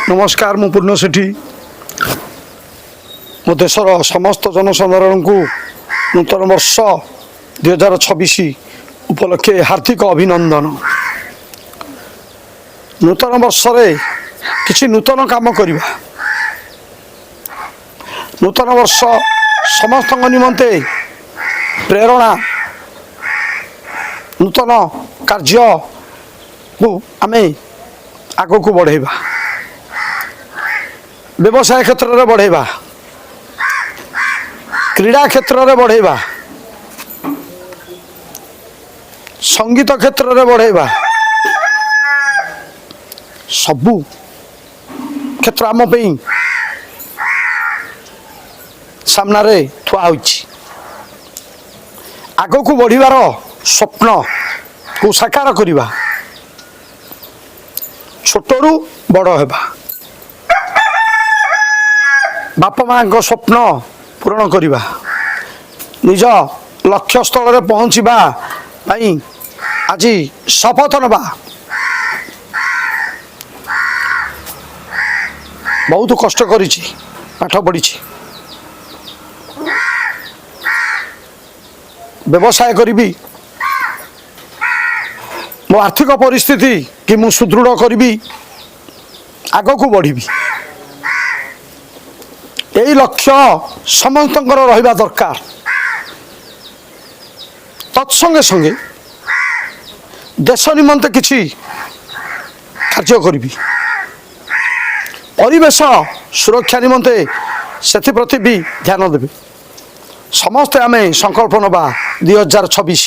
नमस्कार मु पूर्ण सेठी मो देशर समस्त जनसाधारण को नूतन वर्ष 2026 उपलक्षे हार्दिक अभिनंदन। नूतन वर्ष किसी नूतन काम करवा, नूतन वर्ष समस्त निमंते प्रेरणा, नूतन कार्य को आम आग को बढ़ेबा, व्यवसाय क्षेत्र में बढ़ेबा, क्रीड़ा क्षेत्र में बढ़ेबा, संगीत क्षेत्र में बढ़ेबा, सबू क्षेत्र आम सामने थुआ आग को बढ़िबार स्वप्न को साकार करवा, छोटरू बड़ हेबा, बाप माँ स्वप्न पूरण करवा, निज लक्ष्य स्थल में पहुँचवा आज शपथ नवा। बहुत कष्ट करिछि, पाठ पढ़ी, व्यवसाय करी, मो आर्थिक परिस्थिति कि मु सुदृढ़ करी, आग को बढ़ी, यही लक्ष्य समस्त रहिबा दरकार। तत्संगे संगे देश निमंते किछि कार्य करी, परिवेश सुरक्षा निमंते सेथि प्रति भी ध्यान देबे। समस्ते आमे संकल्प नबा 2026।